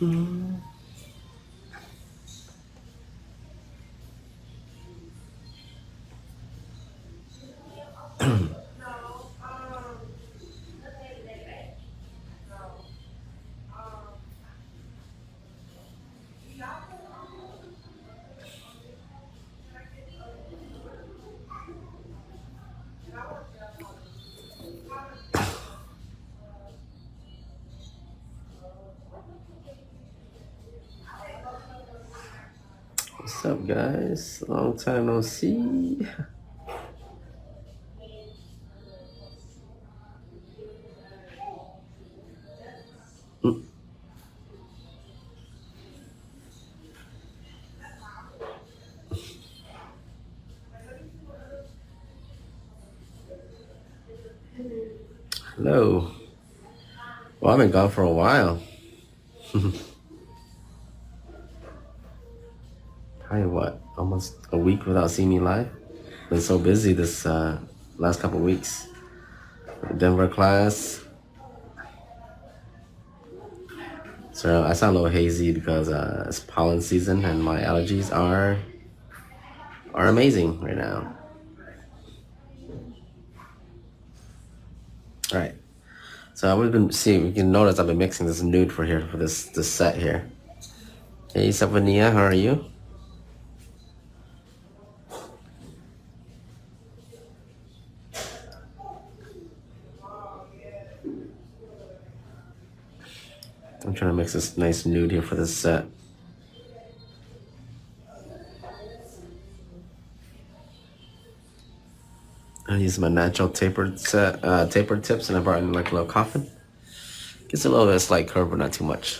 Mm. What's up, guys? Long time no see. Mm. Hello. Well, I've been gone for a while. Probably what? Almost a week without seeing me live. Been so busy this last couple weeks. Denver class. So I sound a little hazy because it's pollen season and my allergies are amazing right now. All right. So we've been seeing. You can notice I've been mixing this nude for here for this set here. Hey, Savania, how are you? I'm trying to mix this nice nude here for this set. I use my natural tapered set, tapered tips, and I brought in like a little coffin. Gets a little bit of slight curve, but not too much.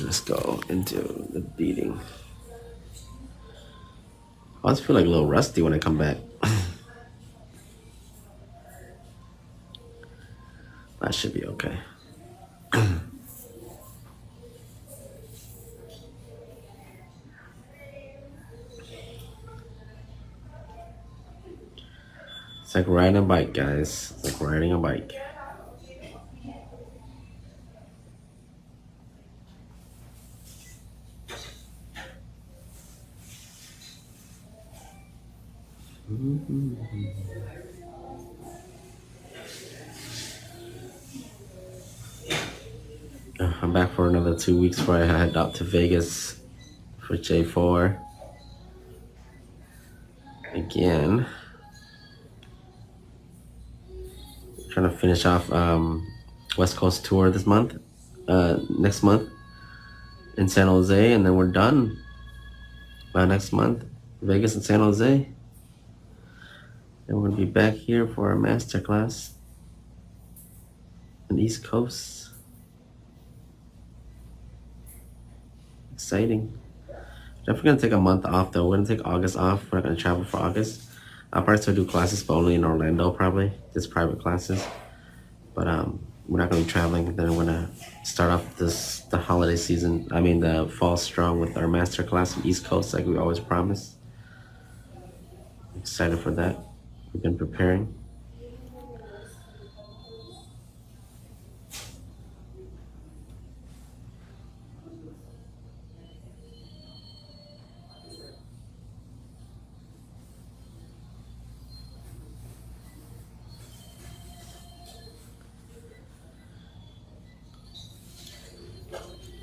Let's go into the beading. I always feel like a little rusty when I come back. That should be okay. It's like riding a bike, guys. It's like riding a bike. I'm back for another 2 weeks before I head out to Vegas for J4 again. Trying to finish off West Coast tour this month, next month in San Jose, and then we're done by next month. Vegas and San Jose. And we're gonna be back here for our masterclass on the East Coast. Exciting. Definitely gonna take a month off though. We're gonna take August off. We're not gonna travel for August. I'll probably still do classes, but only in Orlando probably. Just private classes. But we're not gonna be traveling. Then we're gonna start off the holiday season. I mean the fall strong with our master class on East Coast, like we always promised. Excited for that. We've been preparing.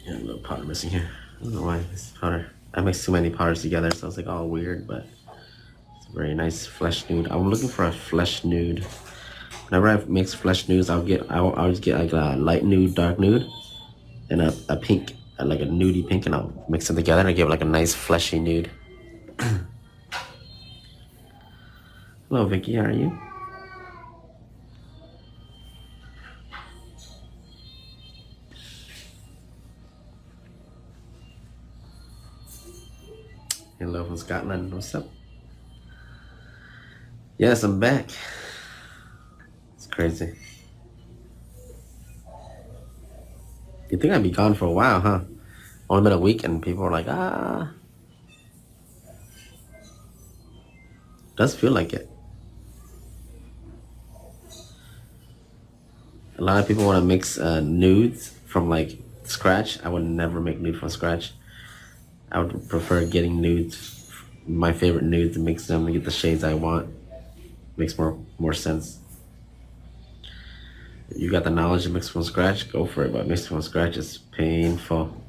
Yeah, a little powder missing here. I don't know why this powder. I mixed too many powders together, so it's like all weird, but it's a very nice flesh nude. I'm looking for a flesh nude. Whenever I mix flesh nudes, I'll just get like a light nude, dark nude, and a pink, like a nudie pink, and I'll mix them together and I give it like a nice fleshy nude. Hello, Vicky. How are you? Hello from Scotland. What's up? Yes, I'm back. It's crazy. You think I'd be gone for a while, huh? Only been a week, and people are like, ah. Does feel like it. A lot of people want to mix nudes from like scratch. I would never make nude from scratch. I would prefer getting nudes, my favorite nudes, and mix them to get the shades I want. Makes more sense. If you got the knowledge to mix from scratch, go for it. But mixing from scratch is painful.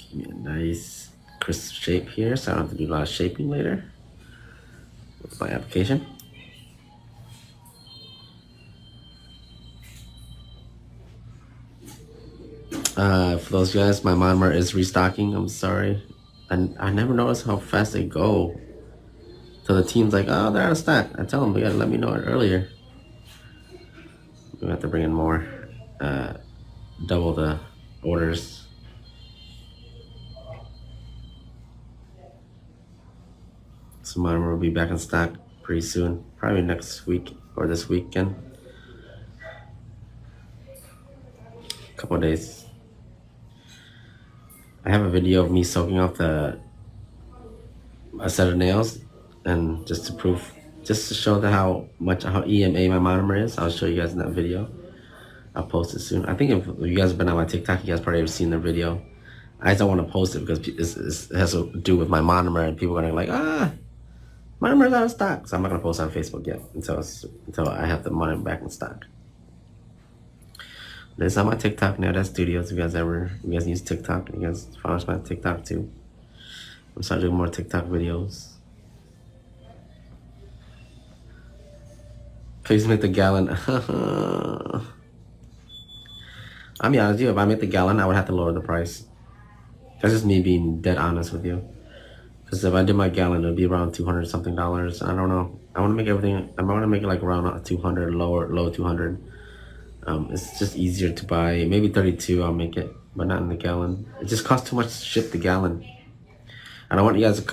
Give me a nice crisp shape here, so I don't have to do a lot of shaping later with my application. For those guys, my monomer is restocking. I'm sorry. I never noticed how fast they go. So the team's like, oh, they're out of stock. I tell them, they gotta let me know it earlier. We have to bring in more. Double the orders. So monomer will be back in stock pretty soon. Probably next week or this weekend. Couple of days. I have a video of me soaking off a set of nails, and just to show how EMA my monomer is. I'll show you guys in that video. I'll post it soon. I think if you guys have been on my TikTok, you guys probably have seen the video. I just don't want to post it because it has to do with my monomer, and people are gonna like, monomer's out of stock. So I'm not gonna post it on Facebook yet until I have the monomer back in stock. This is on my TikTok now. That's Studios. If you guys use TikTok, you guys follow my TikTok too. I'm starting doing more TikTok videos. Please make the gallon. I'll be honest with you. If I make the gallon, I would have to lower the price. That's just me being dead honest with you. Because if I did my gallon, it would be around $200 something. I don't know. I want to make everything. I want to make it like around 200, low 200. It's just easier to buy. Maybe 32 I'll make it, but not in the gallon. It just costs too much to ship the gallon. I don't want you guys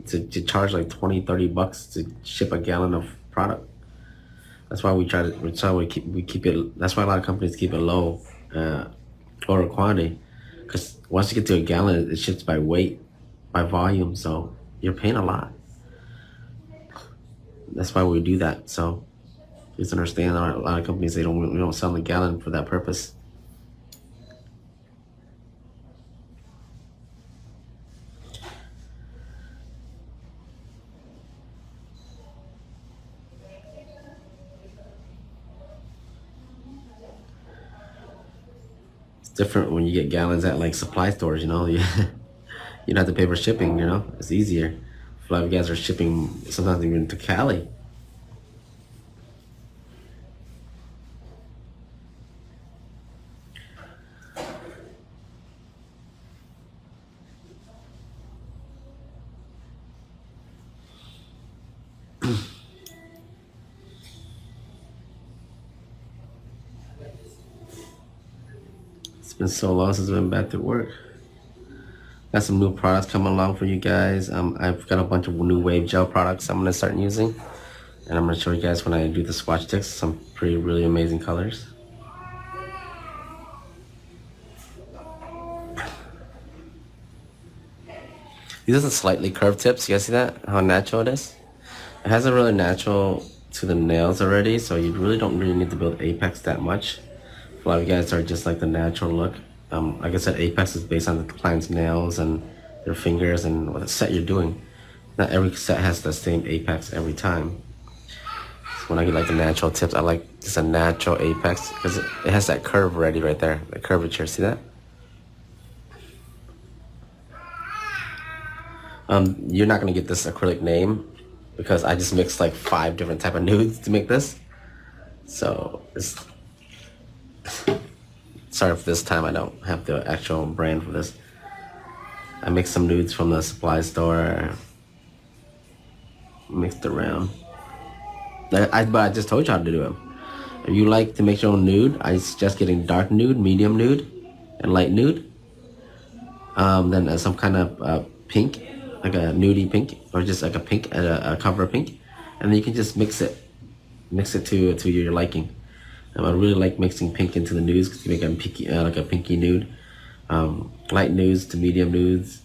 to charge like 20, 30 bucks to ship a gallon of product. That's why we keep it. That's why a lot of companies keep it low, lower quantity. Because once you get to a gallon, it ships by weight, by volume. So you're paying a lot. That's why we do that. So just understand, a lot of companies, we don't sell the gallon for that purpose. It's different when you get gallons at like supply stores, you know. You don't have to pay for shipping, you know. It's easier. A lot of you guys are shipping sometimes even to Cali. It's been so long since I've been back to work. Got some new products coming along for you guys. I've got a bunch of new wave gel products I'm gonna start using, and I'm gonna show you guys when I do the swatch sticks. Some really amazing colors. These are the slightly curved tips. You guys see that? How natural it is? It has a really natural to the nails already, so you really don't need to build apex that much. A lot of you guys are just like the natural look. Like I said, apex is based on the client's nails and their fingers and what set you're doing. Not every set has the same apex every time. So when I get like the natural tips, I like just a natural apex because it has that curve already right there, the curvature. See that? You're not gonna get this acrylic name because I just mixed like 5 different type of nudes to make this. So it's sorry for this time I don't have the actual brand for this. I mixed some nudes from the supply store, mixed around. But I just told you how to do them. If you like to make your own nude, I suggest getting dark nude, medium nude, and light nude. Then some kind of pink, like a nudie pink, or just like a pink, a cover pink, and then you can just mix it to your liking. I really like mixing pink into the nudes because you make a pinky, like a pinky nude. Light nudes to medium nudes.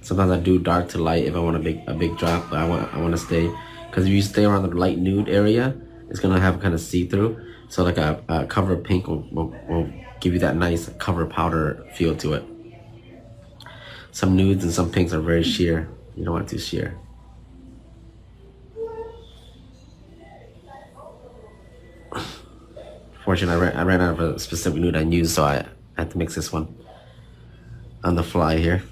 Sometimes I do dark to light if I want a big drop, but I want to stay, because if you stay around the light nude area, it's gonna have kind of see through. So like a cover pink will give you that nice cover powder feel to it. Some nudes and some pinks are very sheer. You don't want too sheer. Fortunately, I ran out of a specific nude I used, so I had to mix this one on the fly here.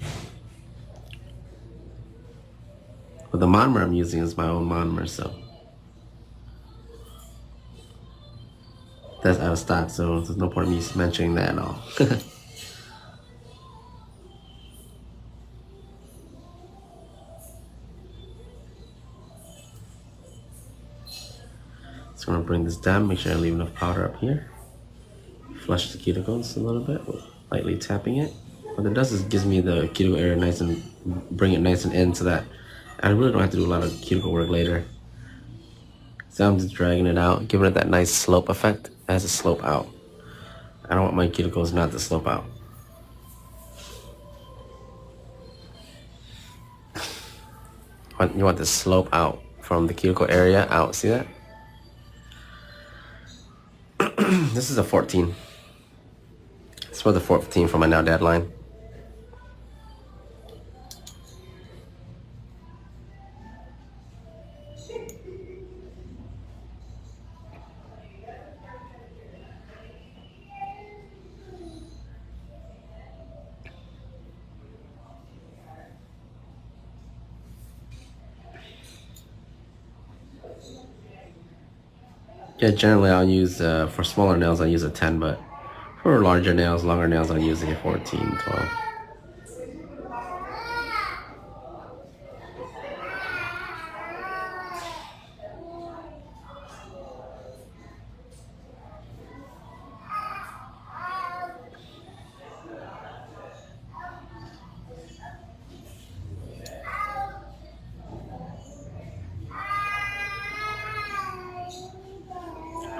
But the monomer I'm using is my own monomer, so that's out of stock, so there's no point in me mentioning that at all. Just gonna bring this down, make sure I leave enough powder up here. Flush the cuticles a little bit, lightly tapping it. What it does is gives me the cuticle area nice and bring it nice and in, so that I really don't have to do a lot of cuticle work later. So I'm just dragging it out, giving it that nice slope effect. It has a slope out. I don't want my cuticles not to slope out. You want the slope out from the cuticle area out. See that? This is a 14. It's for the 14 for my now dad line. Yeah, generally I'll use, for smaller nails I'll use a 10, but for larger nails, longer nails, I'll use a 14, 12.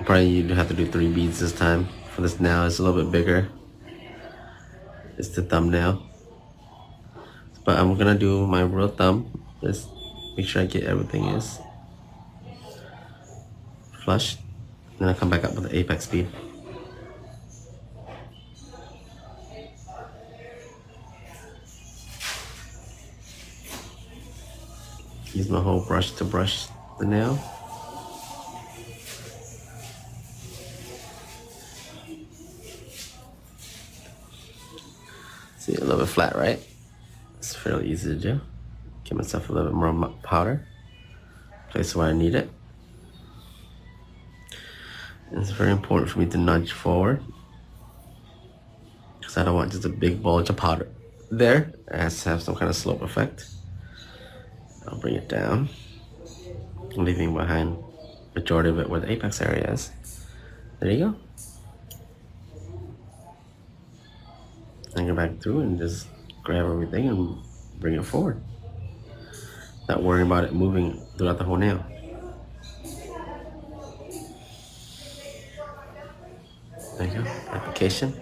Probably you'd have to do 3 beads this time. For this nail, it's a little bit bigger. It's the thumbnail. But I'm gonna do my real thumb. Just make sure I get everything is flush. Then I come back up with the apex bead. Use my whole brush to brush the nail. See, a little bit flat, right? It's fairly easy to do. Give myself a little bit more powder. Place where I need it. And it's very important for me to nudge forward, because I don't want just a big bulge of powder there. It has to have some kind of slope effect. I'll bring it down, leaving behind majority of it where the apex area is. There you go. And go back through and just grab everything and bring it forward. Not worrying about it moving throughout the whole nail. There you go, application.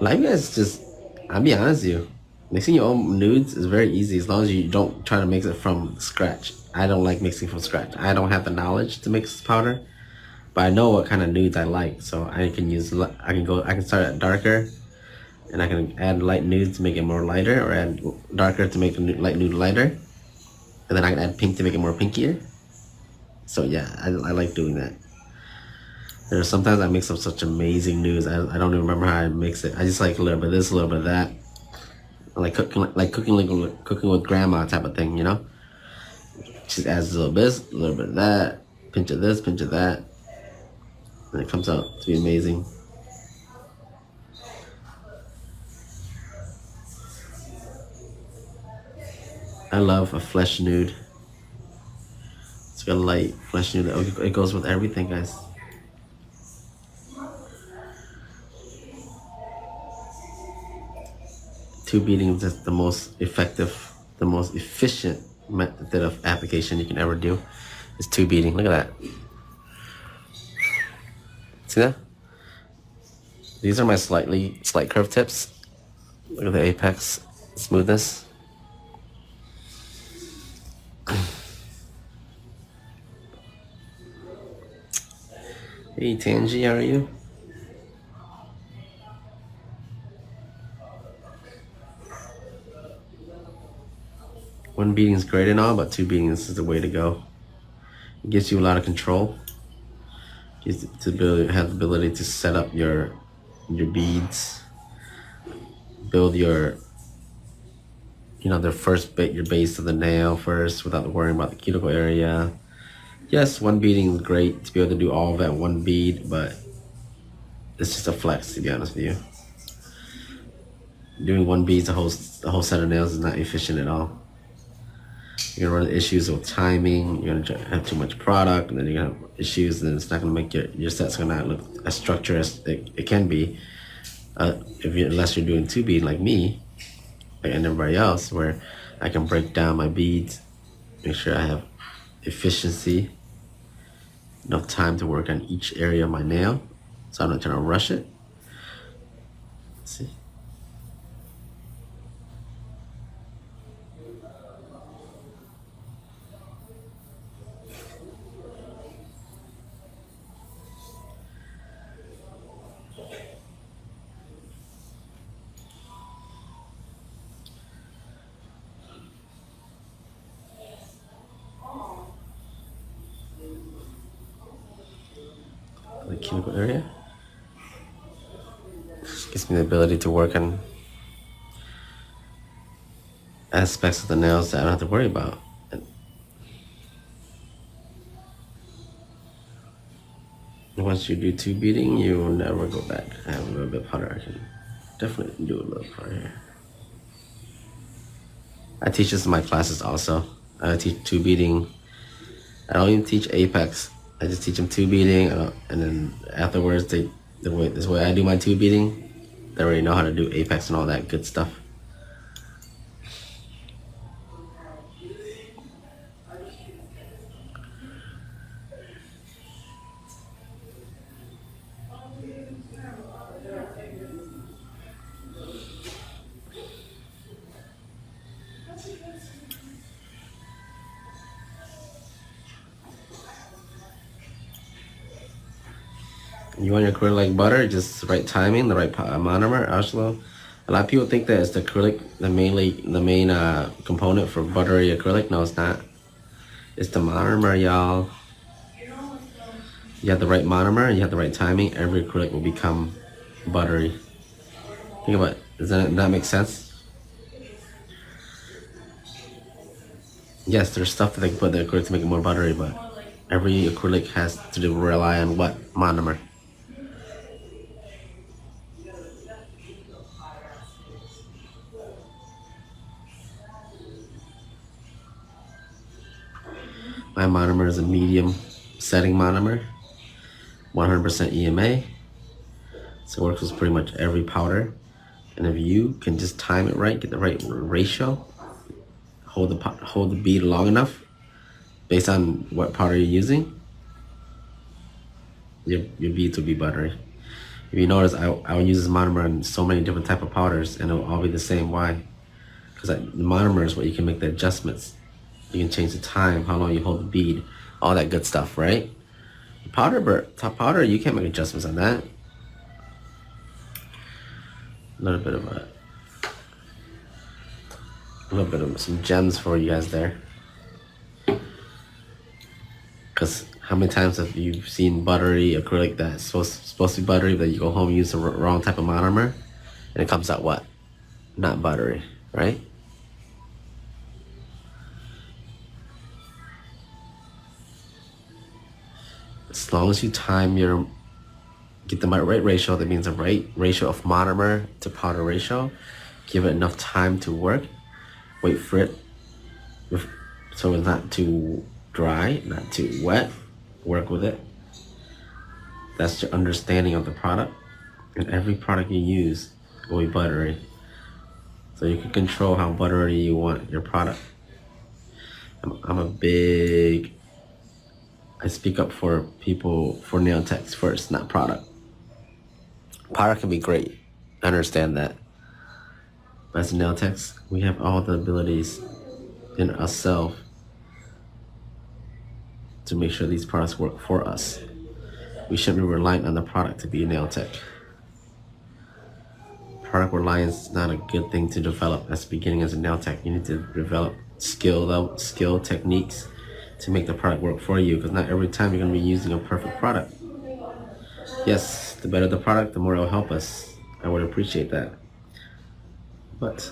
Life is just, I'll be honest with you, mixing your own nudes is very easy as long as you don't try to mix it from scratch. I don't like mixing from scratch. I don't have the knowledge to mix powder, but I know what kind of nudes I like. So I can start at darker, and I can add light nudes to make it more lighter, or add darker to make the light nude lighter. And then I can add pink to make it more pinkier. So yeah, I like doing that. There's sometimes I mix up such amazing nudes. I don't even remember how I mix it. I just like a little bit of this, a little bit of that. Cooking with grandma type of thing, you know? Just adds a little bit of that, pinch of this, pinch of that. And it comes out to be amazing. I love a flesh nude. It's got a light flesh nude. It goes with everything, guys. Tube beading is the most effective, the most efficient method of application you can ever do. Is tube beading. Look at that. See that? These are my slight curved tips. Look at the apex smoothness. Hey Tangi, how are you? One beating is great and all, but two beatings is the way to go. It gives you a lot of control. Gives you have the ability to set up your beads, build your the first bit, your base of the nail first without worrying about the cuticle area. Yes, one beading is great to be able to do all of that one bead, but it's just a flex, to be honest with you. Doing one bead, the whole set of nails is not efficient at all. You're gonna run into issues with timing. You're gonna have too much product, and then you're gonna have issues, and it's not gonna make your set's gonna not look as structured as it can be. Unless you're doing two bead like me, and everybody else, where I can break down my beads, make sure I have efficiency, enough time to work on each area of my nail, so I'm not trying to rush it. Let's see. The cuticle area gives me the ability to work on aspects of the nails that I don't have to worry about. And once you do two beading, you will never go back. I have a little bit of powder. I can definitely do a little powder here. I teach this in my classes also. I teach two beading. I don't even teach apex. I just teach them two beading, and then afterwards, this way I do my two beading, they already know how to do apex and all that good stuff. You want your acrylic like butter, just the right timing, the right monomer. Also, a lot of people think that it's the acrylic, the main component for buttery acrylic. No, it's not. It's the monomer, y'all. You have the right monomer, you have the right timing, every acrylic will become buttery. Think about it. Does that make sense? Yes, there's stuff that they can put in the acrylic to make it more buttery, but every acrylic has to rely on what? Monomer. My monomer is a medium setting monomer, 100% EMA. So it works with pretty much every powder. And if you can just time it right, get the right ratio, hold the bead long enough, based on what powder you're using, your beads will be buttery. If you notice, I will use this monomer on so many different type of powders, and it'll all be the same. Why? Because the monomer is what you can make the adjustments. You can change the time, how long you hold the bead, all that good stuff, right? Top powder, you can't make adjustments on that. A little bit of some gems for you guys there. Because how many times have you seen buttery acrylic that's supposed to be buttery, but you go home and use the wrong type of monomer, and it comes out what? Not buttery, right? As long as you get the right ratio, that means the right ratio of monomer to powder ratio, give it enough time to work, wait for it, so it's not too dry, not too wet, work with it. That's your understanding of the product. And every product you use will be buttery. So you can control how buttery you want your product. I speak up for people, for nail techs first, not product. Product can be great. I understand that. But as nail techs, we have all the abilities in ourselves to make sure these products work for us. We shouldn't be reliant on the product to be a nail tech. Product reliance is not a good thing to develop as beginning as a nail tech. You need to develop skill techniques to make the product work for you, because not every time you're going to be using a perfect product. Yes, the better the product, the more it'll help us. I would appreciate that. But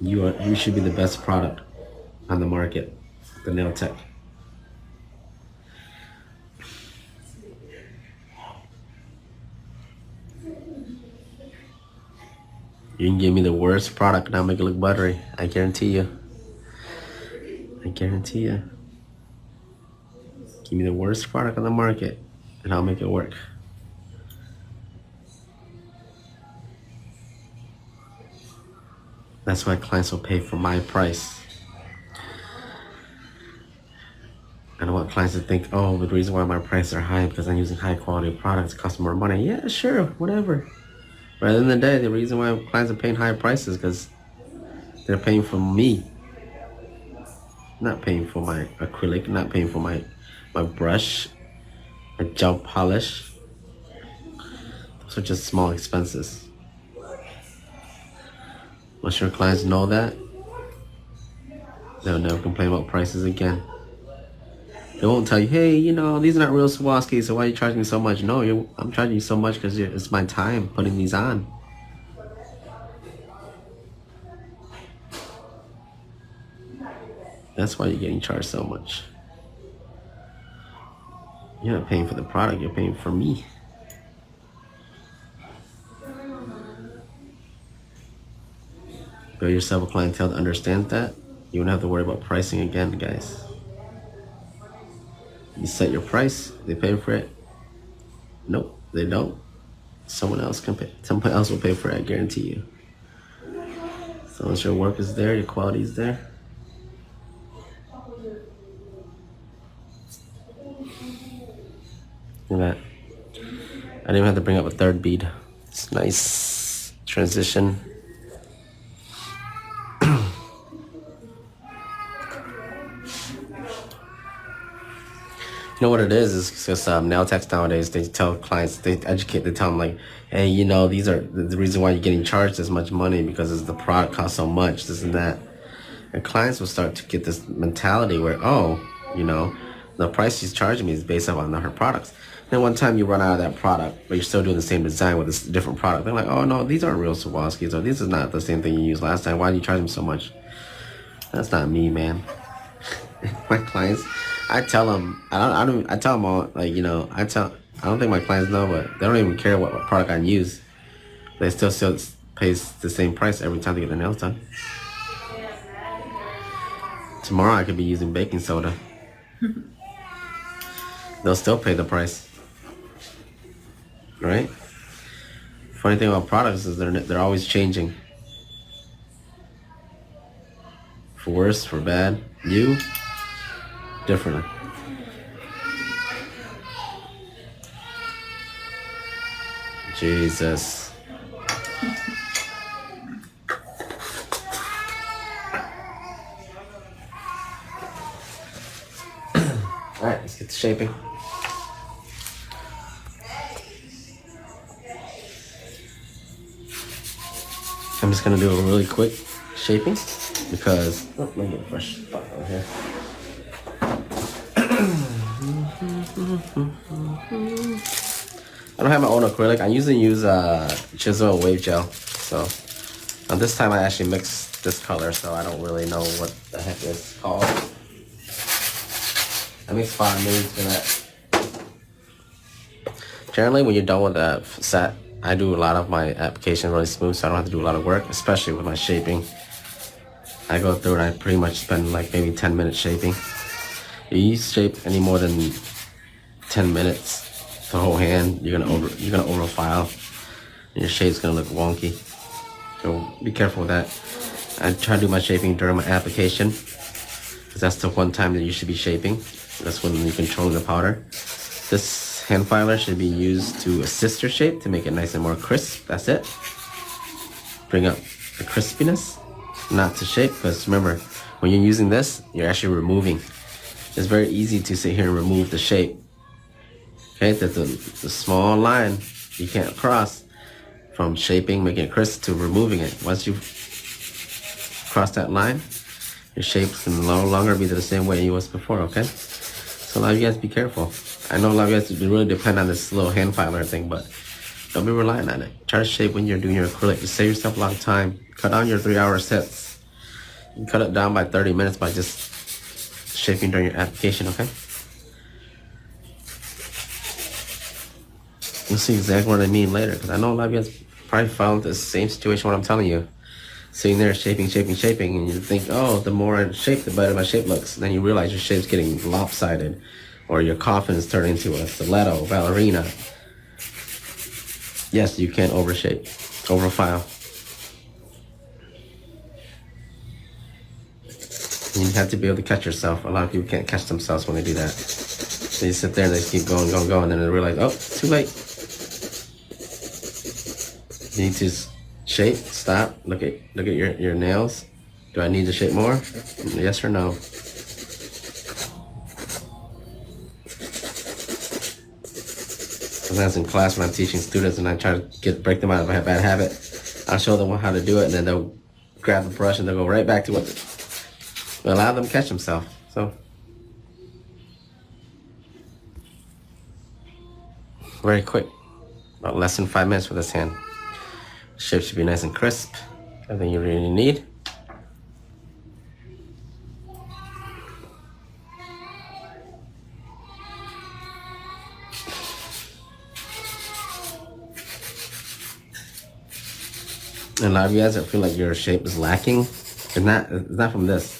you should be the best product on the market, the nail tech. You can give me the worst product and I'll make it look buttery. I guarantee you. I guarantee you. Give me the worst product on the market and I'll make it work. That's why clients will pay for my price. I don't want clients to think, oh, the reason why my prices are high is because I'm using high quality products, cost more money. Yeah, sure, whatever. But at the end of the day, the reason why clients are paying higher prices is because they're paying for me. Not paying for my acrylic, not paying for my brush, my gel polish. Those are just small expenses. Once your clients know that, they'll never complain about prices again. They won't tell you, hey, you know, these are not real Swarovski, so why are you charging me so much? No, I'm charging you so much because it's my time putting these on. That's why you're getting charged so much. You're not paying for the product, you're paying for me. Build yourself a clientele that understands that. You won't have to worry about pricing again, guys. You set your price, they pay for it. Nope, they don't. Someone else can pay. Someone else will pay for it, I guarantee you. So once your work is there, your quality is there. Look at that. I didn't even have to bring up a third bead. It's nice transition. You know what it is because nail techs nowadays, they tell clients, they tell them like, hey, you know, these are the reason why you're getting charged this much money because the product costs so much, this and that. And clients will start to get this mentality where, oh, you know, the price she's charging me is based on her products. Then one time you run out of that product, but you're still doing the same design with a different product. They're like, oh no, these aren't real Swarovskis, or this is not the same thing you used last time. Why do you charge me so much? That's not me, man. My clients, I tell them, I tell them all, like, you know, I don't think my clients know, but they don't even care what product I use. They still pays the same price every time they get their nails done. Tomorrow I could be using baking soda. They'll still pay the price. Right? Funny thing about products is they're always changing. For worse, for bad. You, differently. Jesus. Alright, let's get to shaping. I'm just gonna do a really quick shaping because let me get a fresh spot over here. I don't have my own acrylic. I usually use chisel and wave gel. So this time I actually mixed this color, so I don't really know what the heck it's called. I mix 5 nudes for that. Generally, when you're done with that set, I do a lot of my application really smooth, so I don't have to do a lot of work, especially with my shaping. I go through and I pretty much spend like maybe 10 minutes shaping. If you shape any more than 10 minutes, the whole hand, you're gonna overfile, and your shape's gonna look wonky. So be careful with that. I try to do my shaping during my application, because that's the one time that you should be shaping. That's when you're controlling the powder. This hand filer should be used to assist your shape to make it nice and more crisp. That's it. Bring up the crispiness, not to shape, because remember, when you're using this, you're actually removing. It's very easy to sit here and remove the shape. Okay, that's the small line you can't cross from shaping, making it crisp, to removing it. Once you cross that line, your shape can no longer be the same way it was before, okay? So a lot of you guys be careful. I know a lot of you guys really depend on this little hand filer thing, but don't be relying on it. Try to shape when you're doing your acrylic. Just save yourself a lot of time. Cut down your 3-hour sets. You can cut it down by 30 minutes by just shaping during your application, okay? You'll see exactly what I mean later, because I know a lot of you guys probably found the same situation what I'm telling you. Sitting there shaping, and you think, oh, the more I shape, the better my shape looks. And then you realize your shape's getting lopsided, or your coffin is turning into a stiletto, ballerina. Yes, you can overshape, overfile. And you have to be able to catch yourself. A lot of people can't catch themselves when they do that. They sit there and they just keep going, and then they realize, oh, it's too late. You need to shape, stop, look at your nails. Do I need to shape more? Yes or no? Sometimes in class when I'm teaching students and I try to break them out of a bad habit, I'll show them how to do it, and then they'll grab the brush and they'll go right back to it. Allow them to catch themselves. So very quick, about less than 5 minutes with this hand. Shape should be nice and crisp. Everything you really need. And a lot of you guys that feel like your shape is lacking, it's not from this.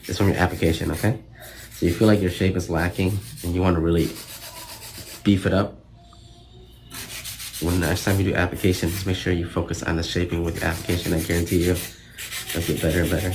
It's from your application, okay? So you feel like your shape is lacking and you want to really beef it up. When the next time you do application, just make sure you focus on the shaping with your application. I guarantee you, it'll get better and better.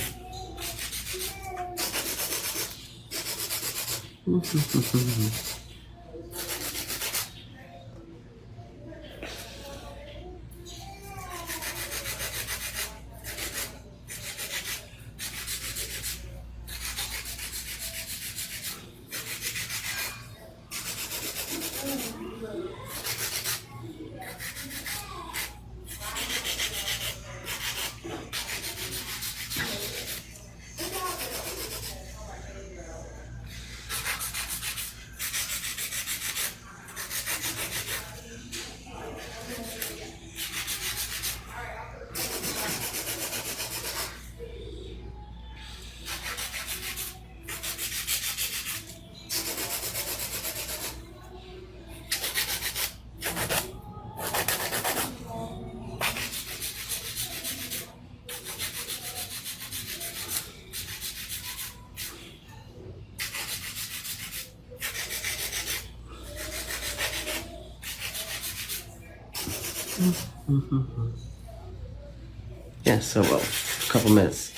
Yeah, so a couple minutes.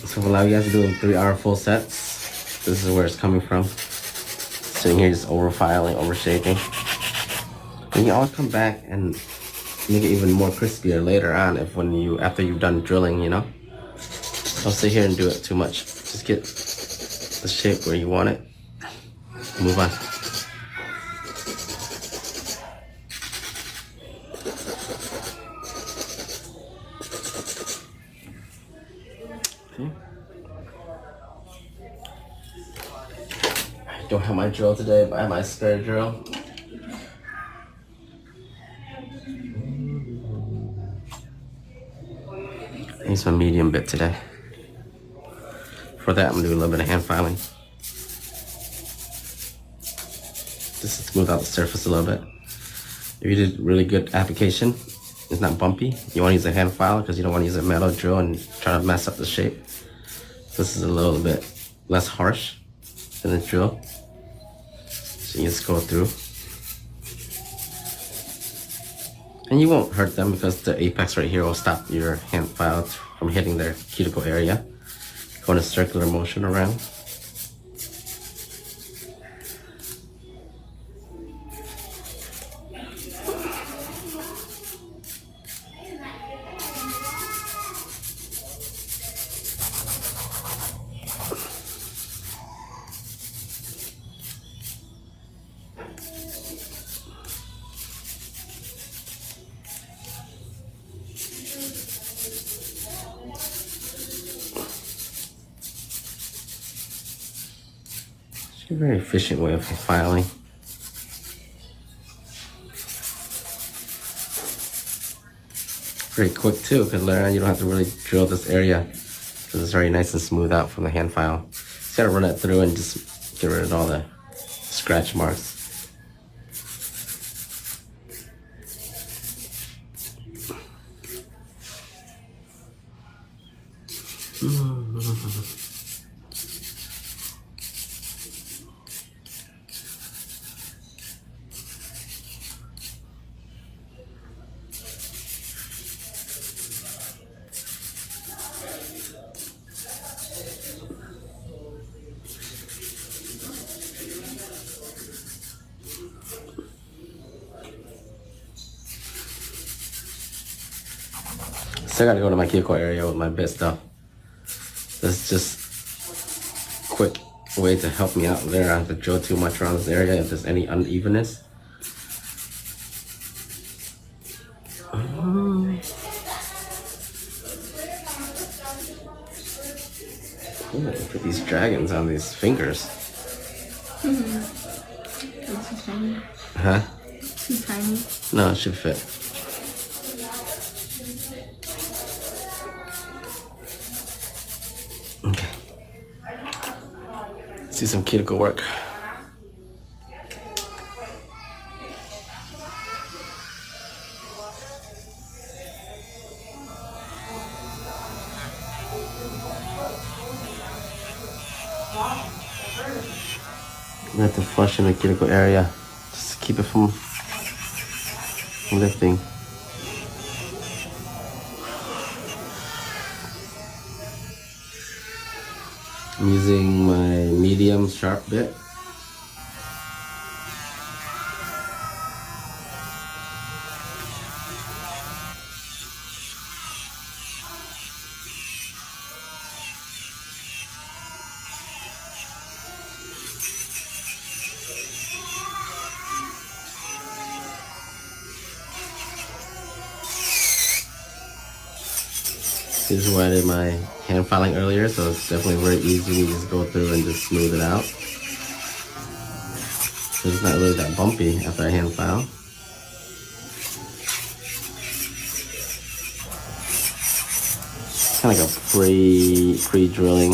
So allow you guys to do 3-hour full sets. This is where it's coming from. Sitting here just over filing, over shaping. And you always come back and make it even more crispier later on after you've done drilling, you know? Don't sit here and do it too much. Just get the shape where you want it. Move on. I don't have my drill today, but I have my spare drill. I use my medium bit today. For that, I'm gonna do a little bit of hand filing. Just to smooth out the surface a little bit. If you did really good application, it's not bumpy, you wanna use a hand file because you don't wanna use a metal drill and try to mess up the shape. This is a little bit less harsh than the drill. So you just go through. And you won't hurt them because the apex right here will stop your hand file from hitting their cuticle area. Go in a circular motion around. It's a very efficient way of filing. Very quick too, because later on you don't have to really drill this area because it's very nice and smooth out from the hand file. Just gotta run it through and just get rid of all the scratch marks. Still gotta go to my cuticle area with my bit stuff. That's just a quick way to help me out there. I don't have to drill too much around this area if there's any unevenness. Ooh, look at these dragons on these fingers. It's too tiny. Huh? Too tiny. No, it should fit. Okay. Let's do some cuticle work. We have to flush in the cuticle area just to keep it from lifting. I'm using my medium sharp bit. This is where I did my hand filing earlier, so it's definitely very easy to just go through and just smooth it out. So it's not really that bumpy after I hand file. Kind of like a pre-drilling.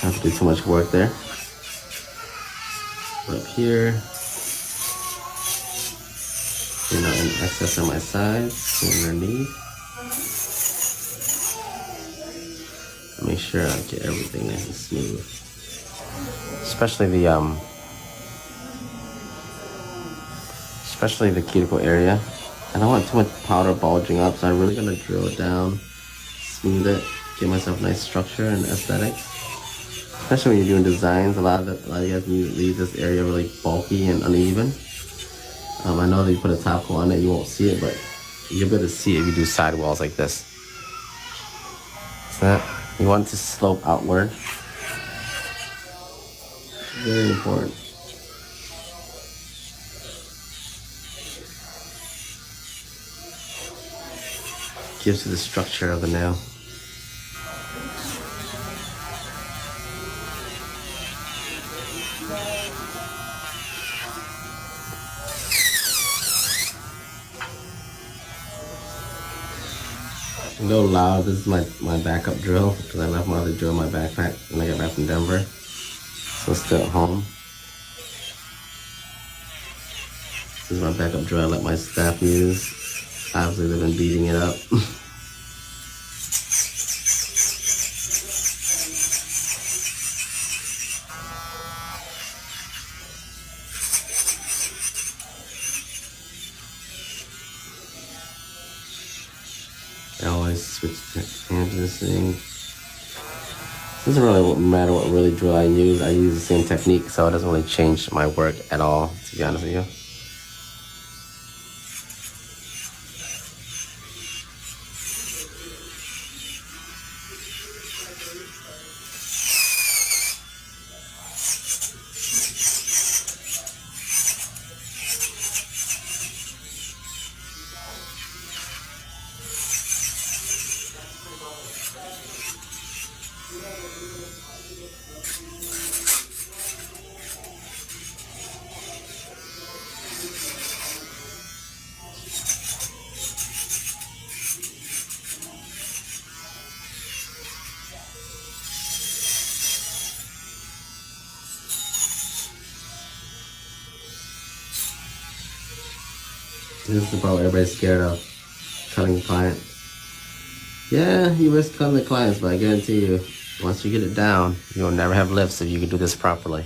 Don't have to do too much work there. But up here, in excess on my sides, underneath. Make sure I get everything nice and smooth. Especially the cuticle area. I don't want too much powder bulging up, so I'm really gonna drill it down, smooth it, give myself nice structure and aesthetics. Especially when you're doing designs, a lot of you guys leave this area really bulky and uneven. I know that you put a top coat on it, you won't see it, but you'll be able to see it if you do sidewalls like this. So you want it to slope outward. Very important. Gives you the structure of the nail. A little loud. This is my backup drill because I left my other drill in my backpack when I got back from Denver. So it's still at home. This is my backup drill I let my staff use. Obviously they've been beating it up. Nice switch hand to this thing. Doesn't really matter what really drill I use. I use the same technique, so it doesn't really change my work at all, to be honest with you. This is the part where everybody's scared of cutting the client. Yeah, you risk cutting the clients, but I guarantee you, once you get it down, you'll never have lifts if you can do this properly.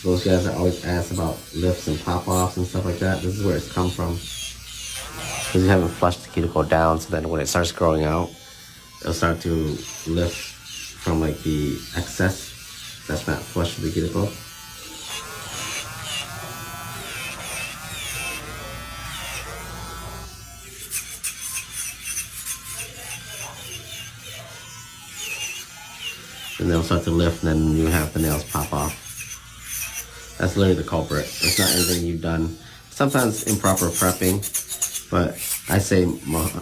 Those guys that always ask about lifts and pop-offs and stuff like that, this is where it's come from. Because you haven't flushed the cuticle down, so then when it starts growing out, it'll start to lift from like the excess that's not flush with the cuticle. And they'll start to lift, and then you have the nails pop off. That's literally the culprit. It's not anything you've done. Sometimes improper prepping, but I say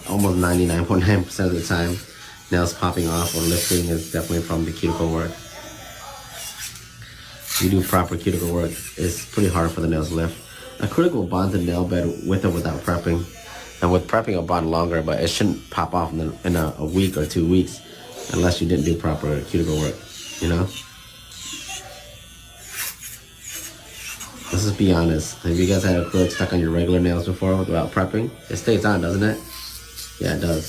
almost 99.9% of the time, nails popping off or lifting is definitely from the cuticle work. If you do proper cuticle work, it's pretty hard for the nails to lift. A critic will bond the nail bed with or without prepping. And with prepping, it'll bond longer, but it shouldn't pop off in a week or 2 weeks unless you didn't do proper cuticle work, you know? Let's just be honest. Have you guys had acrylic stuck on your regular nails before without prepping? It stays on, doesn't it? Yeah, it does.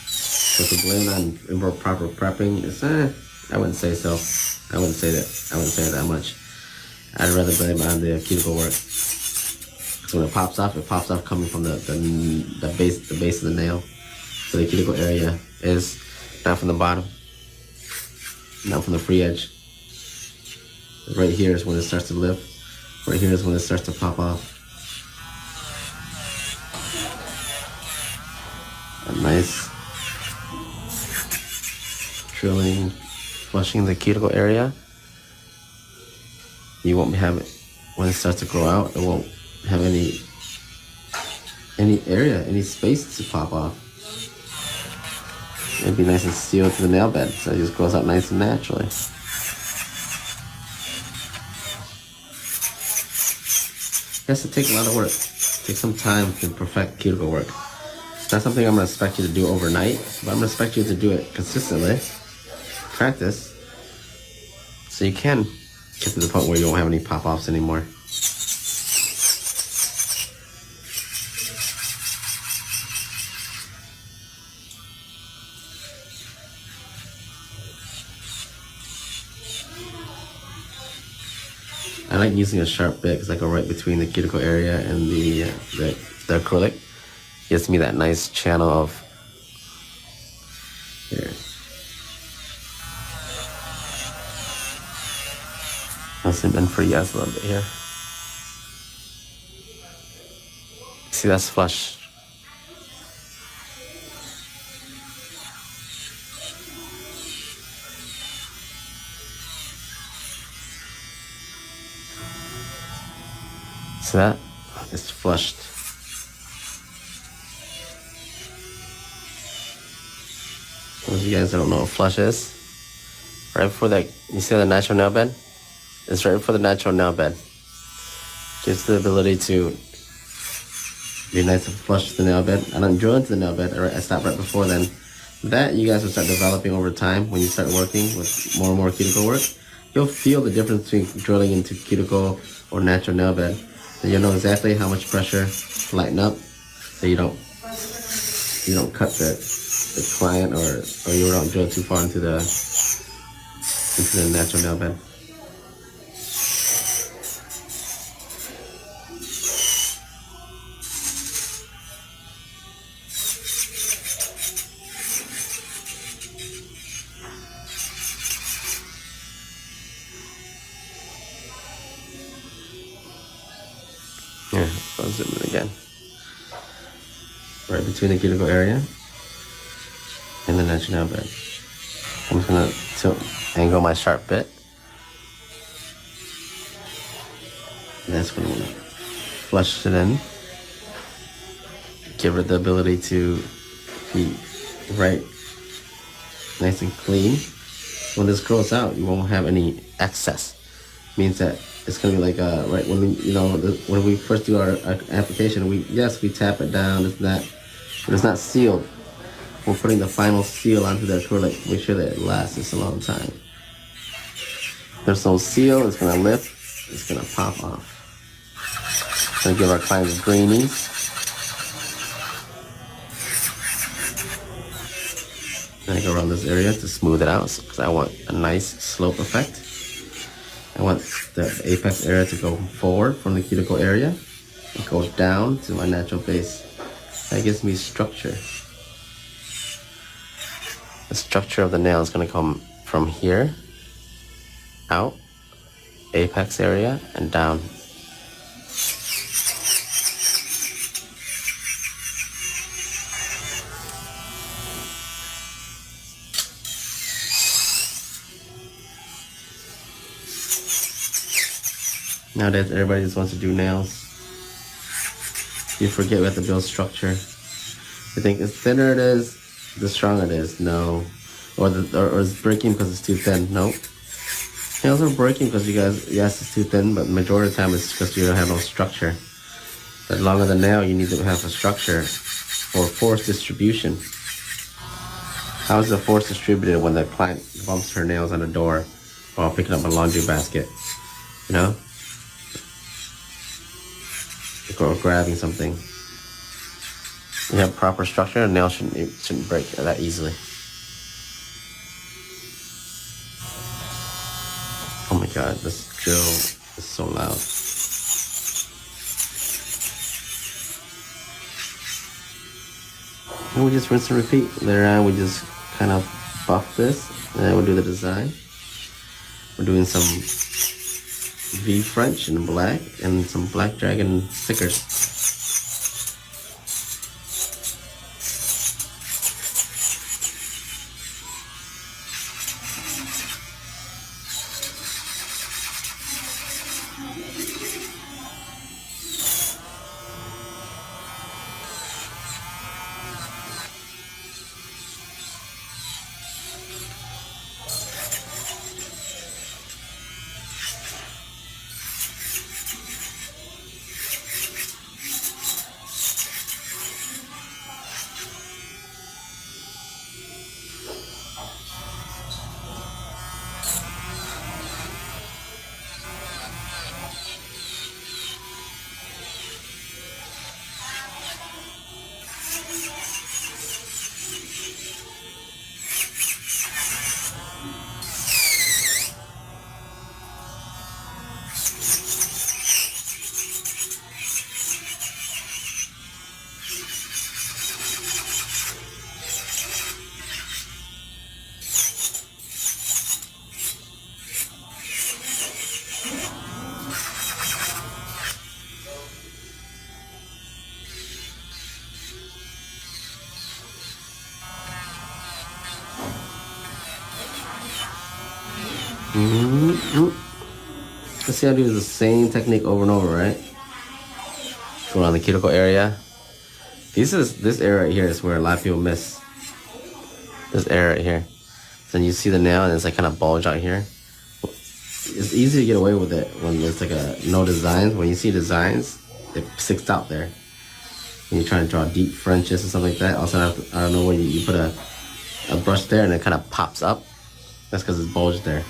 So to blame on improper prepping, it's I wouldn't say so. I wouldn't say it that much. I'd rather blame on the cuticle work. So when it pops off coming from the base of the nail. So the cuticle area is not from the bottom, not from the free edge. Right here is when it starts to lift. Right here is when it starts to pop off. A nice drilling, flushing the cuticle area. You won't have it when it starts to grow out. It won't have any area, any space to pop off. It'd be nice and sealed to the nail bed, so it just grows out nice and naturally. It has to take a lot of work. Take some time to perfect cuticle work. It's not something I'm gonna expect you to do overnight, but I'm gonna expect you to do it consistently. Practice, so you can get to the point where you won't have any pop-offs anymore. I like using a sharp bit because I go right between the cuticle area and the acrylic. Gives me that nice channel of here. I'll zoom in for you guys a little bit here. See, that's flush. See that? It's flushed. Those of you guys that don't know what flush is, right before that, you see the natural nail bed? It's right before the natural nail bed. Gives the ability to be nice and flush the nail bed. I don't drill into the nail bed, I stop right before then. That you guys will start developing over time when you start working with more and more cuticle work. You'll feel the difference between drilling into cuticle or natural nail bed. And you'll know exactly how much pressure to lighten up so you don't cut the client or you don't drill too far into the natural nail bed. Here, I'll zoom in again. Right between the cuticle area and the natural nail bed. I'm just gonna angle my sharp bit. And that's when we flush it in. Give it the ability to be right, nice and clean. When this grows out, you won't have any excess. Means that it's gonna be like right when we, when we first do our application, we tap it down, it's not, but it's not sealed. We're putting the final seal onto the acrylic, make sure that it lasts a long time. There's no seal, it's gonna lift, it's gonna pop off. It's gonna give our clients greenies. And I go around this area to smooth it out because I want a nice slope effect. I want the apex area to go forward from the cuticle area and go down to my natural base. That gives me structure. The structure of the nail is going to come from here, out, apex area, and down. Nowadays, everybody just wants to do nails. You forget we have to build structure. You think the thinner it is, the stronger it is. No. Or it's breaking because it's too thin. Nope. Nails are breaking because yes, it's too thin, but the majority of the time it's because you don't have no structure. The longer the nail, you need to have a structure or force distribution. How is the force distributed when the client bumps her nails on the door while picking up a laundry basket? You know? Or grabbing something. You have proper structure, a nail shouldn't break that easily. Oh my god, this drill is so loud. And we just rinse and repeat. Later on, we just kind of buff this, and then we'll do the design. We're doing some V French in black and some Black Dragon stickers. Let's see how to do the same technique over and over, right? Go around the cuticle area. This area right here is where a lot of people miss. This area right here. Then you see the nail and it's like kind of bulge out here. It's easy to get away with it when there's like no designs. When you see designs, it sticks out there. When you're trying to draw deep Frenches or something like that, also I don't know when you put a brush there and it kind of pops up. That's because it's bulged there.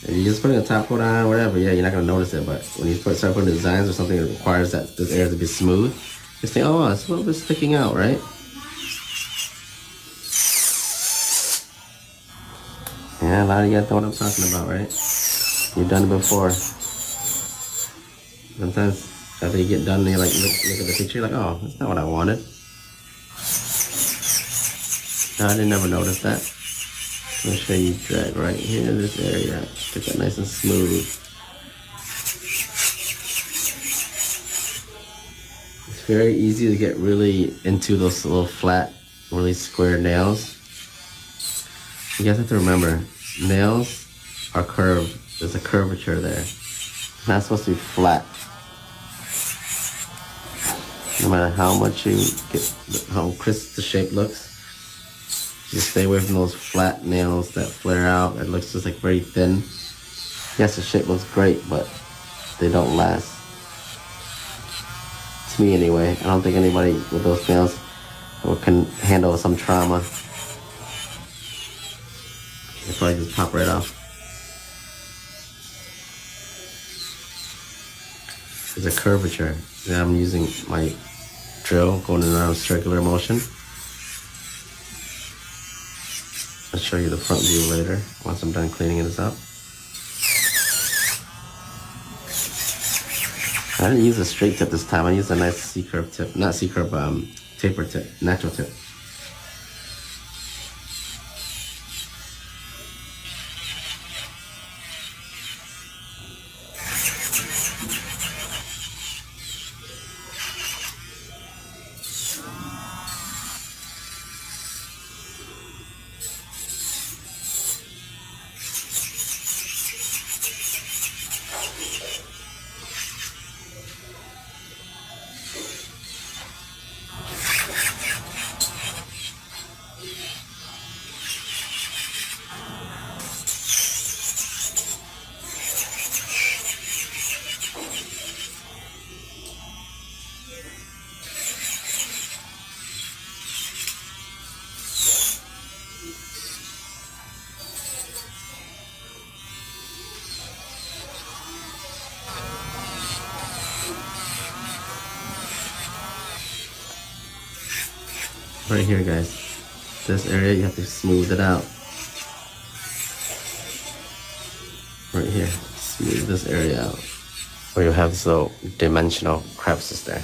If you're just putting a top coat on, whatever, yeah, you're not gonna notice it. But when you start putting designs or something that requires that this area to be smooth, you think, oh, it's a little bit sticking out, right? Yeah, a lot of you guys know what I'm talking about, right? You've done it before. Sometimes after you get done, and you like look at the picture, you're like, oh, that's not what I wanted. No, I didn't never notice that. I'm gonna show you drag right here in this area. Get that nice and smooth. It's very easy to get really into those little flat, really square nails. You guys have to remember, nails are curved. There's a curvature there. It's not supposed to be flat. No matter how much you get, how crisp the shape looks, just stay away from those flat nails that flare out. It looks just like very thin. Yes, the shape looks great, but they don't last. To me anyway. I don't think anybody with those nails can handle some trauma. They probably just pop right off. There's a curvature. Now I'm using my drill going around circular motion. I'll show you the front view later once I'm done cleaning this up. I didn't use a straight tip this time. I used a nice C-curve tip. Not C-curve, taper tip, natural tip. Right here, guys. This area, you have to smooth it out. Right here. Smooth this area out. Or you have this little dimensional crevices there.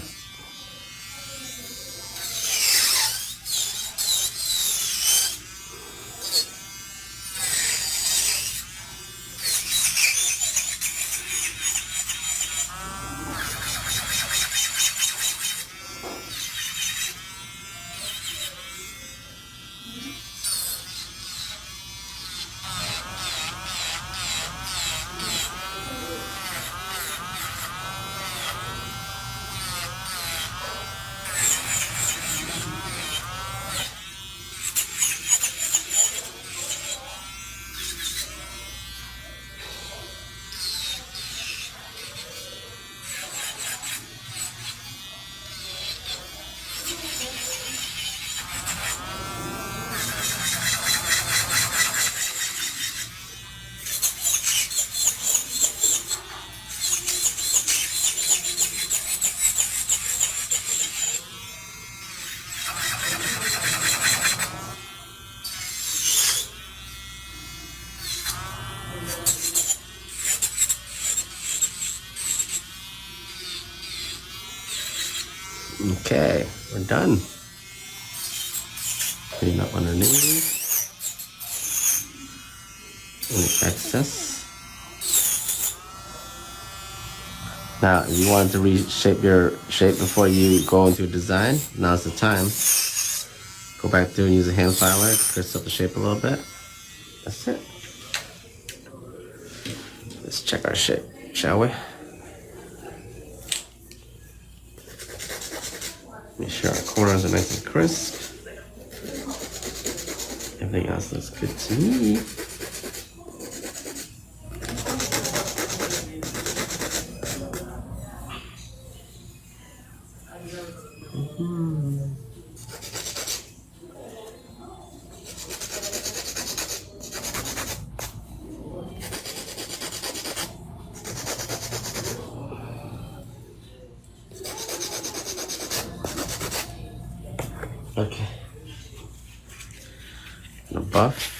Okay, we're done. Clean up underneath. Any excess. Now, if you wanted to reshape your shape before you go into a design, now's the time. Go back through and use a hand filer, crisp up the shape a little bit. That's it. Let's check our shape, shall we? Make sure our corners are nice and crisp. Everything else looks good to me. Okay. The buff.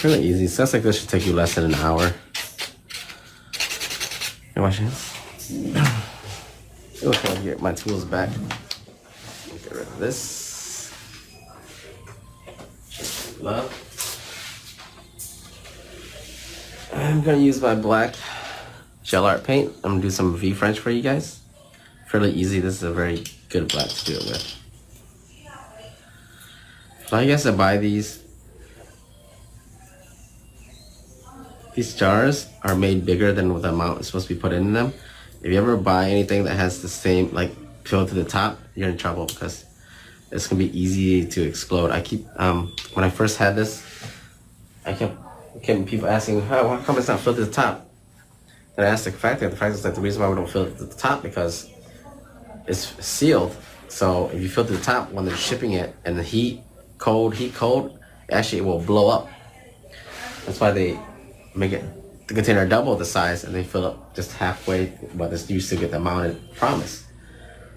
Really easy. Stuff like this should take you less than an hour. You wash your hands? Okay, I'll get my tools back. Get rid of this. Love. I'm gonna use my black gel art paint. I'm gonna do some V French for you guys. Fairly easy. This is a very good black to do it with. So I guess to buy these jars are made bigger than the amount is supposed to be put in them. If you ever buy anything that has the same like fill to the top, you're in trouble because it's gonna be easy to explode. I keep when I first had this, I kept people asking, how come it's not filled to the top? Then I asked the factory. The factory is like, the reason why we don't fill it to the top because it's sealed. So if you fill to the top when they're shipping it and the heat cold, actually it will blow up. That's why they make it the container double the size and they fill up just halfway, but it's used to get the amount it promised.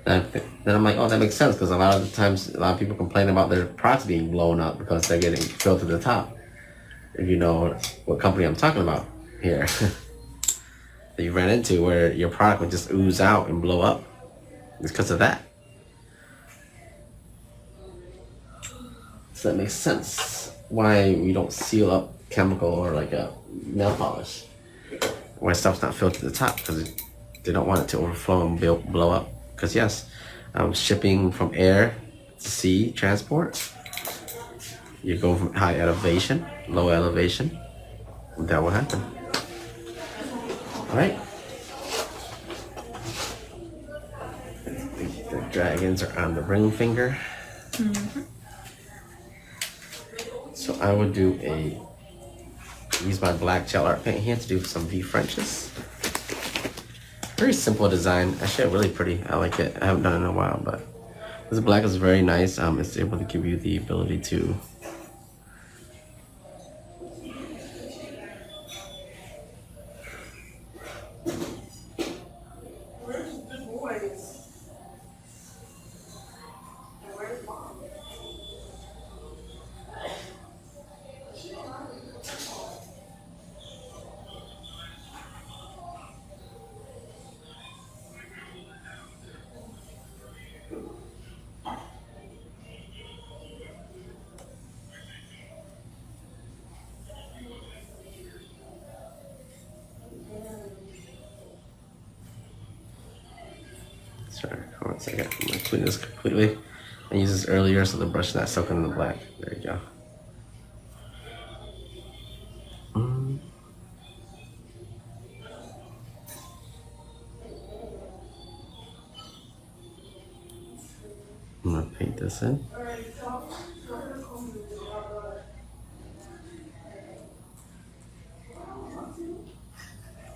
Then I'm like, oh, that makes sense because a lot of the times a lot of people complain about their products being blown up because they're getting filled to the top. If you know what company I'm talking about here, that you ran into where your product would just ooze out and blow up, it's because of that. So that makes sense why we don't seal up chemical or like a nail polish where stuff's not filled to the top because they don't want it to overflow and blow up. Because yes, shipping from air to sea transport, you go from high elevation, low elevation, that will happen. All right. The dragons are on the ring finger. Mm-hmm. So I would use my black gel art paint here to do some V Frenches. Very simple design. Actually, really pretty. I like it. I haven't done it in a while, but this black is very nice. It's able to give you the ability to Sorry, hold on a second. I'm gonna clean this completely. I used this earlier so the brush is not soaking in the black. There you go. I'm gonna paint this in.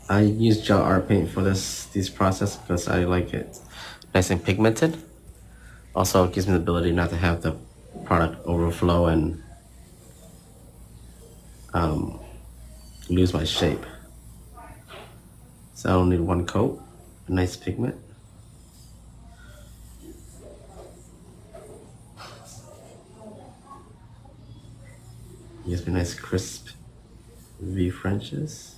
I use gel art paint for this process because I like it nice and pigmented. Also, it gives me the ability not to have the product overflow and lose my shape. So I only need one coat, a nice pigment. Gives me nice crisp V Frenches.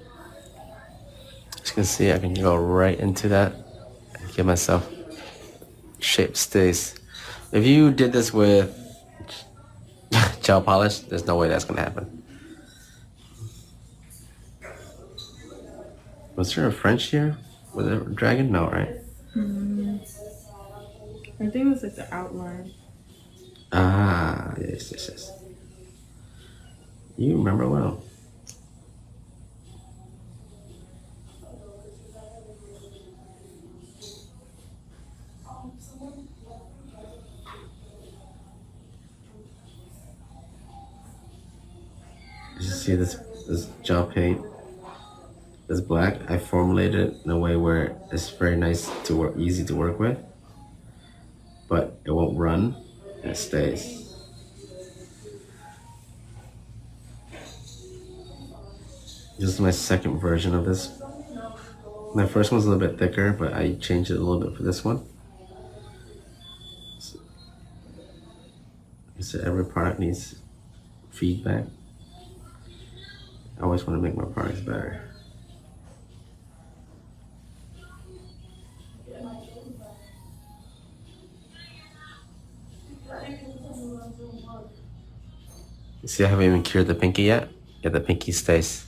As you can see, I can go right into that and give myself shape stays. If you did this with gel polish, there's no way that's gonna happen. Was there a French here? Was it a dragon? No, right? I think it was like the outline. Ah, yes. You remember well. See this gel paint, this black. I formulated it in a way where it's very nice to work, easy to work with, but it won't run and it stays. This is my second version of this. My first one's a little bit thicker, but I changed it a little bit for this one. So every product needs feedback. I always want to make my products better. You see, I haven't even cured the pinky yet. Yeah, the pinky stays.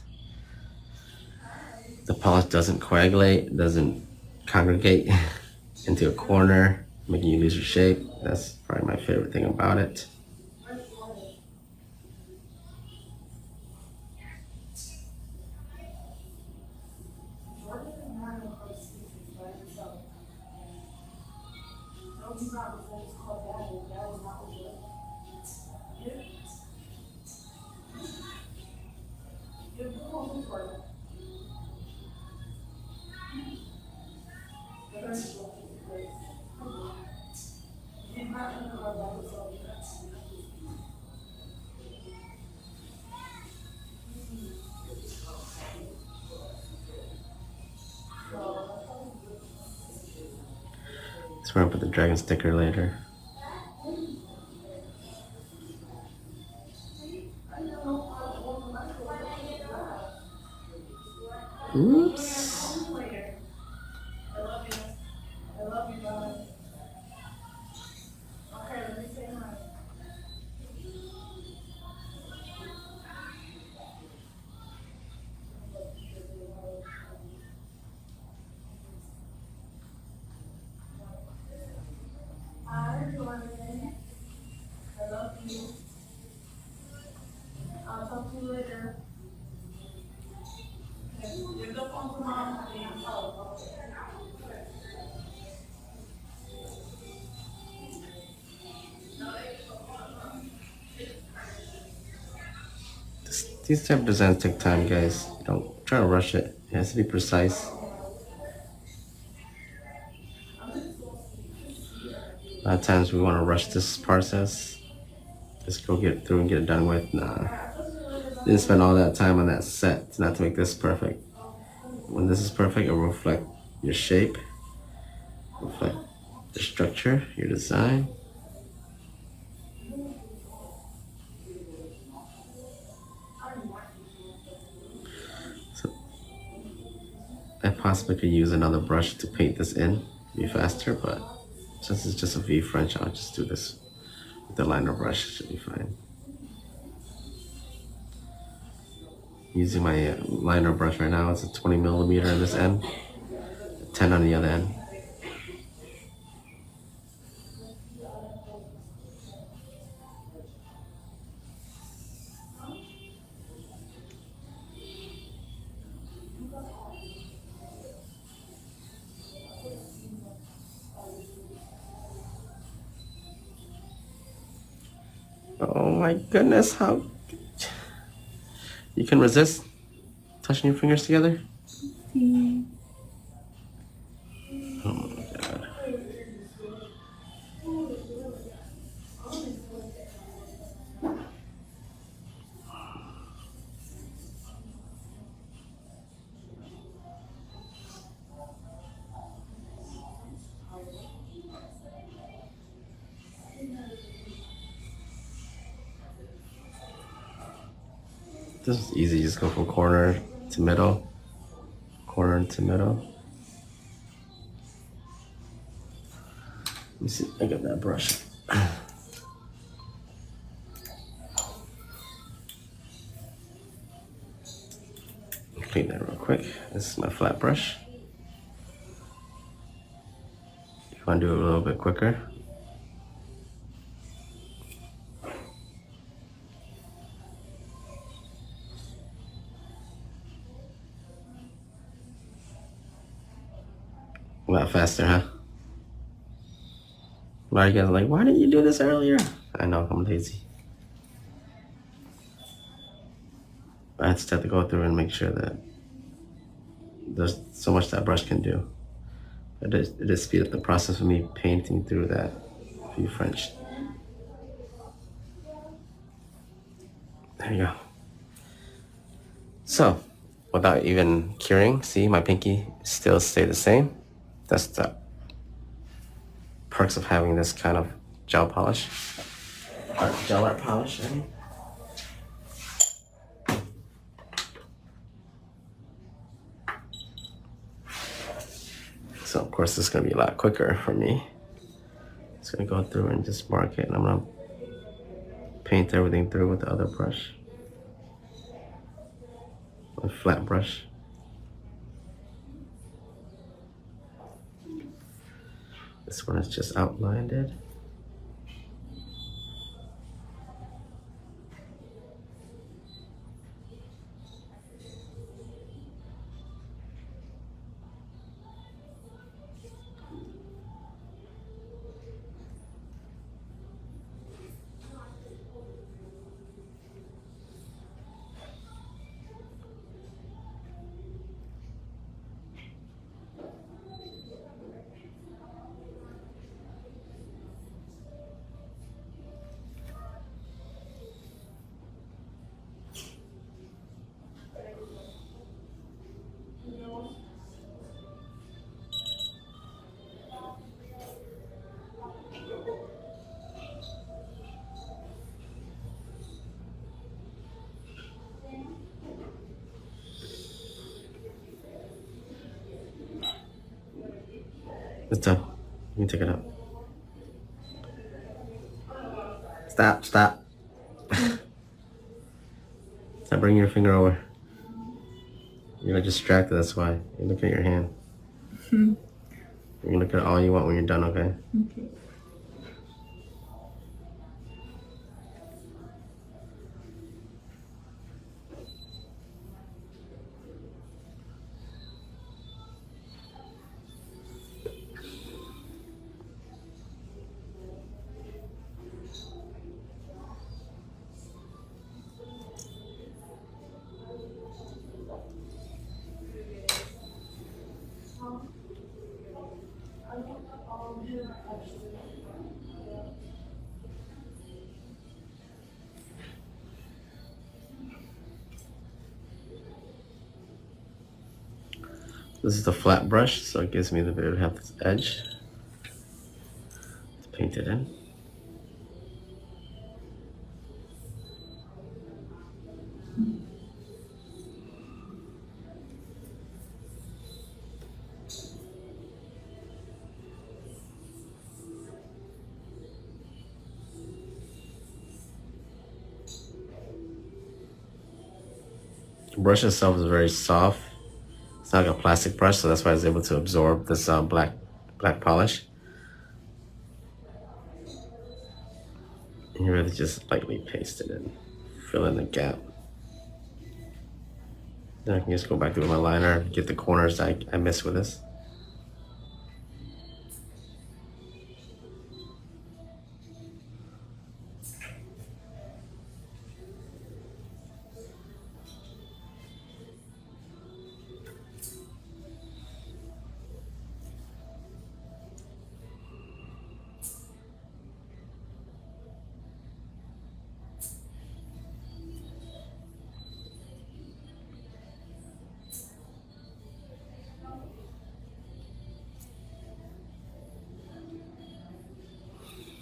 The polish doesn't coagulate, doesn't congregate into a corner, making you lose your shape. That's probably my favorite thing about it. That's where I put the dragon sticker later. Oops. I'll talk to you later. Give the phone to mom. These type of designs take time, guys. Don't try to rush it. It has to be precise. A lot of times we want to rush this process. Just go get it through and get it done with. Nah. Didn't spend all that time on that set not to make this perfect. When this is perfect, it will reflect your shape, reflect the structure, your design. So I possibly could use another brush to paint this in, be faster, but since it's just a V French, I'll just do this with the liner brush. It should be fine. Using my liner brush right now, it's a 20 millimeter on this end, 10 on the other end. Oh my goodness, how you can resist touching your fingers together? Oh my god. This is easy, just go from corner to middle, corner to middle. Let me see, I got that brush. Clean that real quick. This is my flat brush. If you want to do it a little bit quicker. A lot faster, huh? A lot of you guys are like, why didn't you do this earlier? I know, I'm lazy. I just have to go through and make sure that there's so much that brush can do. It just speed up the process of me painting through that few French. There you go. So, without even curing, see my pinky still stay the same. That's the perks of having this kind of gel polish. Gel art polish, I mean. So of course this is gonna be a lot quicker for me. Just gonna go through and just mark it, and I'm gonna paint everything through with the other brush. A flat brush. This one is just outlined it. It's done. You can take it out. Stop, stop. Stop bringing your finger over. You're distracted, that's why. You're looking at your hand. You can look at all you want when you're done, okay? Okay. This is the flat brush, so it gives me the bit of have this edge to paint it in. The brush itself is very soft. It's not like a plastic brush, so that's why it's able to absorb this black polish. And you really just lightly paste it in, fill in the gap. Then I can just go back through my liner, get the corners I missed with this.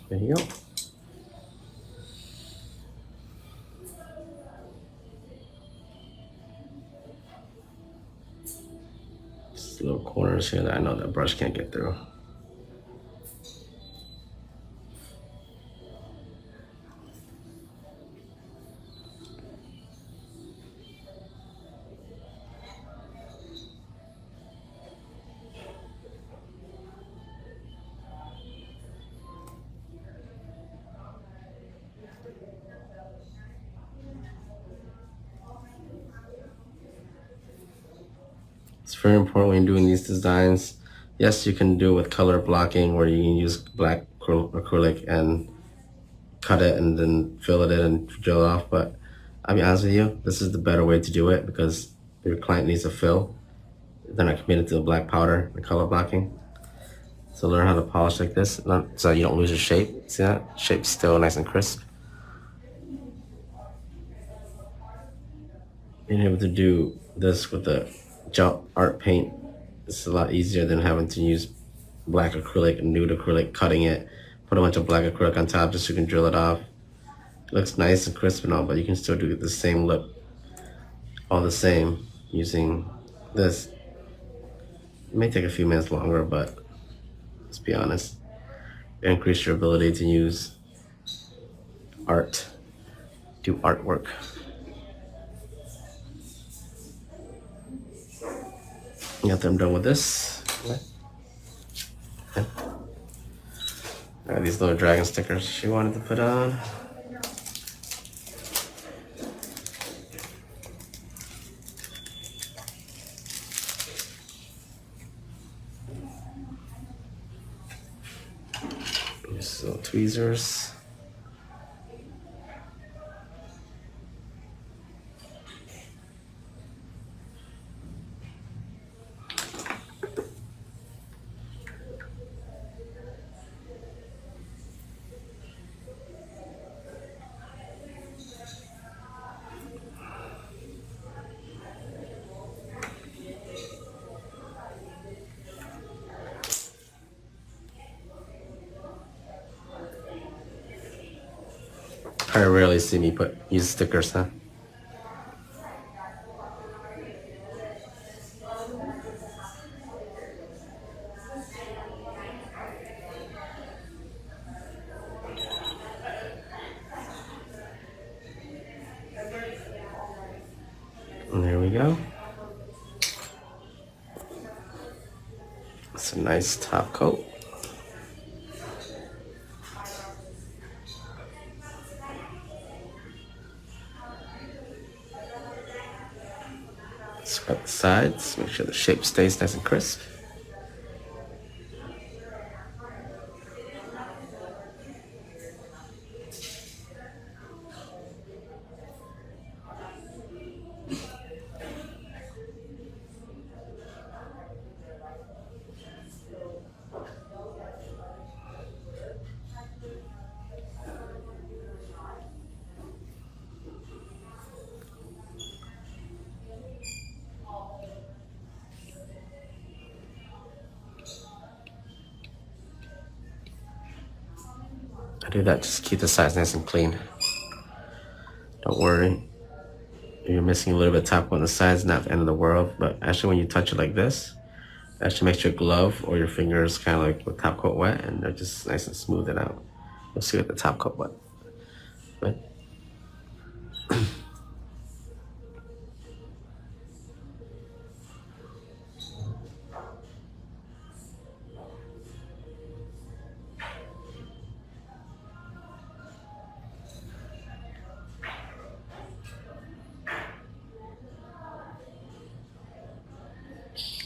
There you go. Just little corners here that I know that brush can't get through. It's very important when you're doing these designs. Yes, you can do it with color blocking where you can use black acrylic and cut it and then fill it in and drill it off, but I'll be honest with you, this is the better way to do it because your client needs a fill. They're not committed to the black powder, the color blocking. So learn how to polish like this, so you don't lose your shape. See that? Shape's still nice and crisp. Being able to do this with the gel art paint is a lot easier than having to use black acrylic, nude acrylic, cutting it, put a bunch of black acrylic on top just so you can drill it off. It looks nice and crisp and all, but you can still do the same look all the same using this. It may take a few minutes longer, but let's be honest, increase your ability to use art, do artwork. After I'm done with this, I got these little dragon stickers she wanted to put on. These little tweezers. I rarely see me use stickers, huh? And there we go. It's a nice top coat. Scrub the sides, make sure the shape stays nice and crisp. I do that just to keep the sides nice and clean. Don't worry. If you're missing a little bit of top coat on the sides, not the end of the world. But actually when you touch it like this, it actually makes your glove or your fingers kind of like with top coat wet, and they're just nice and smooth it out. You'll see with the top coat wet. Right?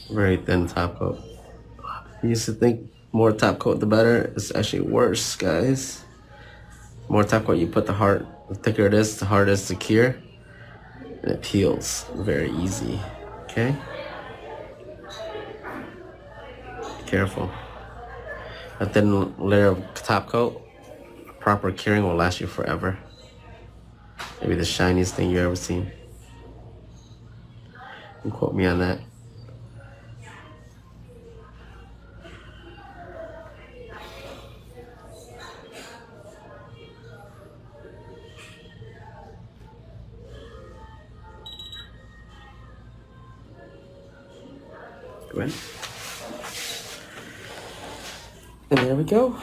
Very thin top coat. I used to think more top coat the better. It's actually worse, guys. More top coat you put, the thicker it is, the harder it is to cure. And it peels very easy, okay? Be careful. A thin layer of top coat, proper curing will last you forever. Maybe the shiniest thing you ever seen. You can quote me on that. Go ahead. And there we go.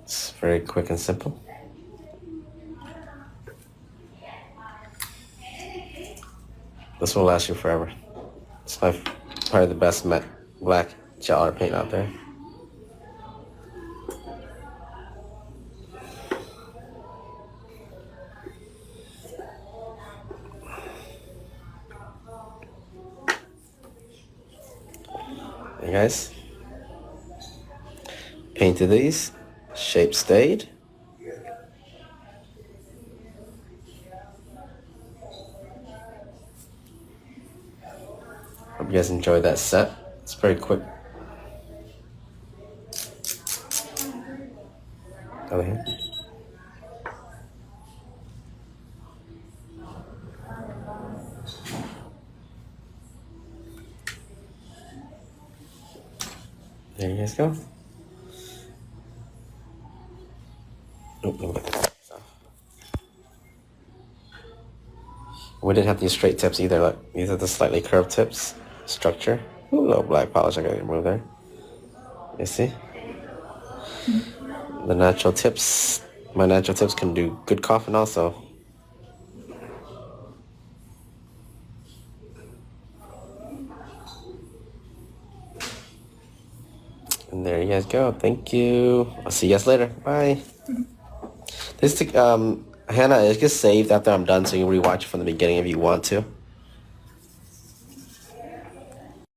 It's very quick and simple. This will last you forever. It's probably the best matte black gel art paint out there. Hey guys. Painted these. Shape stayed. Hope you guys enjoyed that set. It's very quick. Over here. There you guys go. Oop, let me get this off. We didn't have these straight tips either. Look, these are the slightly curved tips. Structure. Ooh, a little black polish I gotta remove there. You see? The natural tips. My natural tips can do good coughing also. And there you guys go. Thank you. I'll see you guys later. Bye. This Hannah, it gets saved after I'm done, so you can rewatch it from the beginning if you want to.